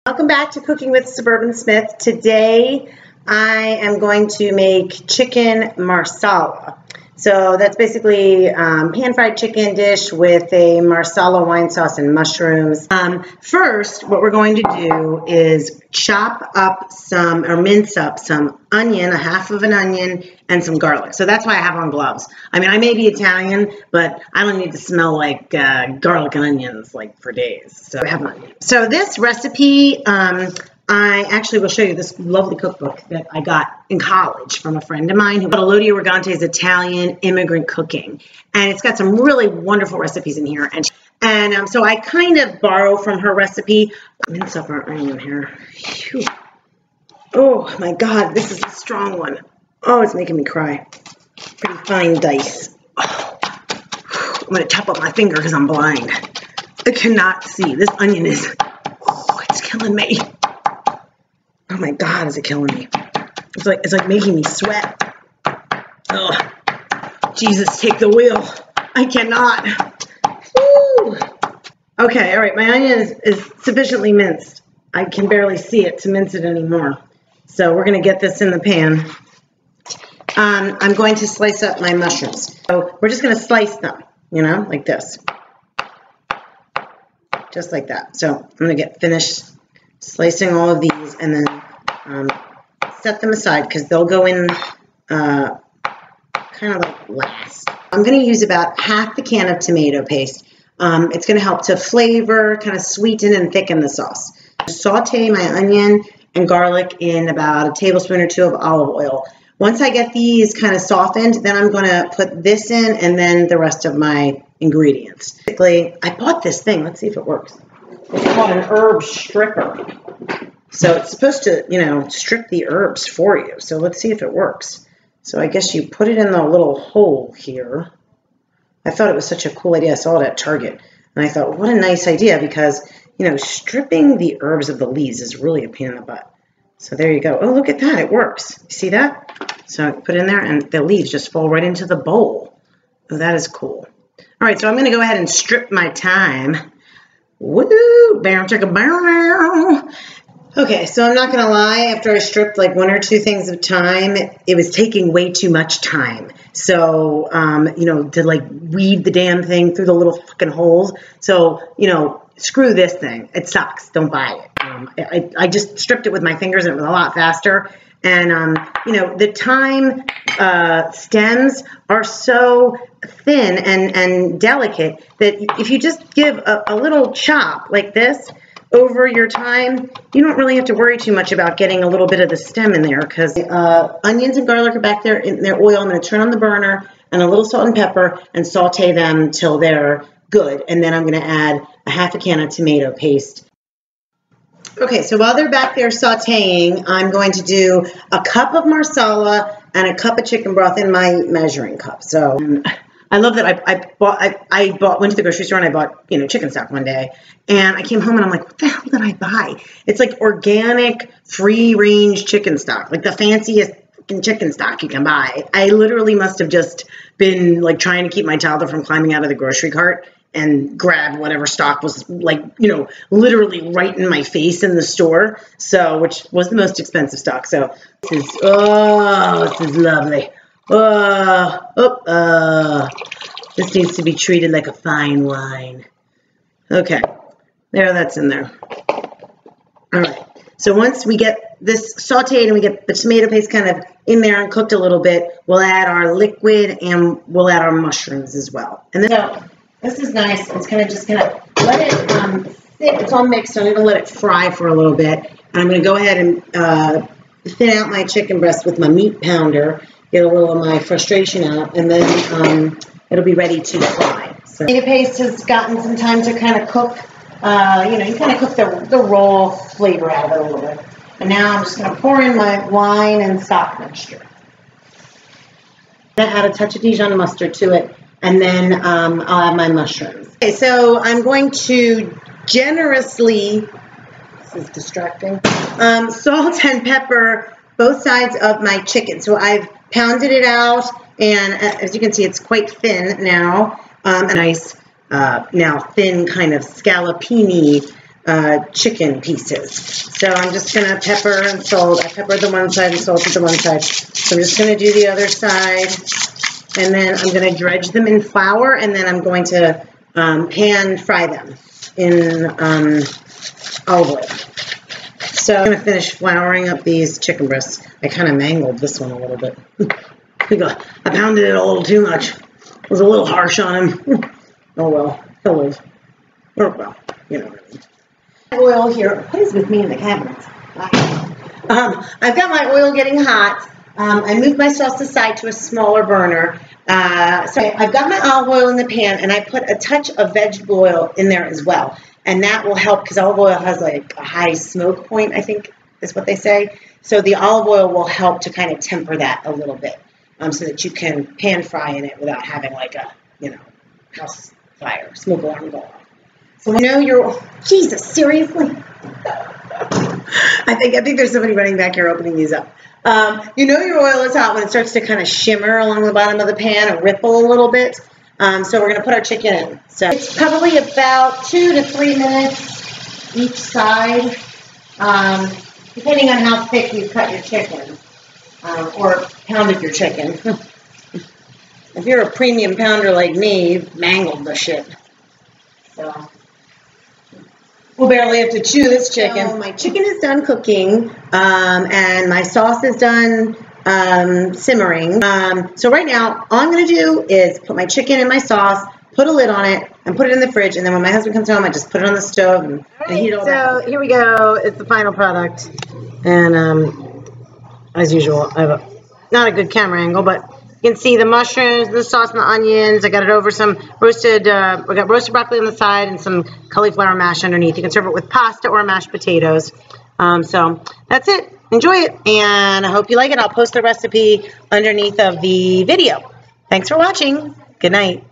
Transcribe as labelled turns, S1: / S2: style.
S1: Welcome back to Cooking with Suburban Smith. Today I am going to make chicken marsala. So that's basically pan-fried chicken dish with a marsala wine sauce and mushrooms. First, what we're going to do is chop up some, or mince up some onion, a half of an onion, and some garlic. So that's why I have on gloves. I mean, I may be Italian, but I don't need to smell like garlic and onions like for days. So I have an onion. So this recipe, I actually will show you this lovely cookbook that I got in college from a friend of mine who got Elodia Rigante's Italian Immigrant Cooking. And it's got some really wonderful recipes in here. And so I kind of borrow from her recipe. Mince up our onion here. Whew. Oh my God, this is a strong one. Oh, it's making me cry. Pretty fine dice. Oh. I'm going to chop up my finger because I'm blind. I cannot see. This onion is, oh, it's killing me. Oh my God, is it killing me? It's like making me sweat. Oh, Jesus, take the wheel. I cannot. Woo. Okay, all right, my onion is sufficiently minced. I can barely see it to mince it anymore. So we're gonna get this in the pan. I'm going to slice up my mushrooms. So we're just gonna slice them, you know, like this. Just like that. So I'm gonna get finished slicing all of these and then set them aside because they'll go in kind of like last. I'm going to use about half the can of tomato paste. It's going to help to flavor, kind of sweeten and thicken the sauce. Saute my onion and garlic in about a tablespoon or two of olive oil. Once I get these kind of softened, then I'm going to put this in and then the rest of my ingredients. Basically, I bought this thing. Let's see if it works. It's called an herb stripper. So it's supposed to, you know, strip the herbs for you. So let's see if it works. So I guess you put it in the little hole here. I thought it was such a cool idea. I saw it at Target. And I thought, what a nice idea because, you know, stripping the herbs of the leaves is really a pain in the butt. So there you go. Oh, look at that. It works. You see that? So I put it in there and the leaves just fall right into the bowl. Oh, that is cool. All right, so I'm going to go ahead and strip my thyme. Woo! Bow, chicka, bow. Okay, so I'm not going to lie. After I stripped like one or two things of thyme, it was taking way too much time. So, you know, to like weed the damn thing through the little fucking holes. So, you know, screw this thing. It sucks. Don't buy it. I just stripped it with my fingers and it was a lot faster. And, you know, the thyme stems are so thin and delicate that if you just give a little chop like this over your thyme, you don't really have to worry too much about getting a little bit of the stem in there because onions and garlic are back there in their oil. I'm going to turn on the burner and a little salt and pepper and saute them till they're good. And then I'm going to add a half a can of tomato paste. Okay, so while they're back there sauteing, I'm going to do a cup of marsala and a cup of chicken broth in my measuring cup. So I love that I went to the grocery store and I bought, you know, chicken stock one day. And I came home and I'm like, what the hell did I buy? It's like organic, free-range chicken stock, like the fanciest chicken stock you can buy. I literally must have just been like trying to keep my toddler from climbing out of the grocery cart and grab whatever stock was like, you know, literally right in my face in the store. So, which was the most expensive stock. So this is lovely. This needs to be treated like a fine wine. Okay, there, that's in there. All right, so once we get this sauteed and we get the tomato paste kind of in there and cooked a little bit, we'll add our liquid and we'll add our mushrooms as well. And then, so this is nice. It's kind of just gonna let it sit. It's all mixed, so I'm gonna let it fry for a little bit. And I'm gonna go ahead and thin out my chicken breast with my meat pounder. Get a little of my frustration out, and then it'll be ready to fry. So the paste has gotten some time to kind of cook. You know, you kind of cook the raw flavor out of it a little bit. And now I'm just going to pour in my wine and stock mixture. I'm going to add a touch of Dijon mustard to it, and then I'll add my mushrooms. Okay, so I'm going to generously, this is distracting, salt and pepper both sides of my chicken. So I've pounded it out, and as you can see, it's quite thin now. A nice, now thin kind of scallopini chicken pieces. So I'm just going to pepper and salt. I peppered the one side and salted the one side. So I'm just going to do the other side. And then I'm going to dredge them in flour, and then I'm going to pan fry them in olive oil. So I'm going to finish flouring up these chicken breasts. I kind of mangled this one a little bit. I pounded it a little too much. It was a little harsh on him. Oh well, he'll live. Or well, you know what I mean. Oil here. What is with me in the cabinets? I've got my oil getting hot. I moved my sauce aside to a smaller burner. So I've got my olive oil in the pan, and I put a touch of vegetable oil in there as well. And that will help because olive oil has like a high smoke point, I think is what they say. So the olive oil will help to kind of temper that a little bit so that you can pan fry in it without having like a, you know, house fire, smoke alarm go off. So you know you're, Jesus, seriously? I think there's somebody running back here opening these up. You know your oil is hot when it starts to kind of shimmer along the bottom of the pan or ripple a little bit. So we're going to put our chicken in. So it's probably about 2 to 3 minutes each side, depending on how thick you cut your chicken or pounded your chicken. If you're a premium pounder like me, you've mangled the shit. So we'll barely have to chew this chicken. So my chicken is done cooking, and my sauce is done simmering. So right now, all I'm going to do is put my chicken in my sauce, put a lid on it, and put it in the fridge. And then when my husband comes home, I just put it on the stove and heat it all back. So here we go. It's the final product. And as usual, I have not a good camera angle, but you can see the mushrooms, the sauce, and the onions. I got it over some roasted, we got roasted broccoli on the side and some cauliflower mash underneath. You can serve it with pasta or mashed potatoes. So that's it. Enjoy it, and I hope you like it. I'll post the recipe underneath of the video. Thanks for watching. Good night.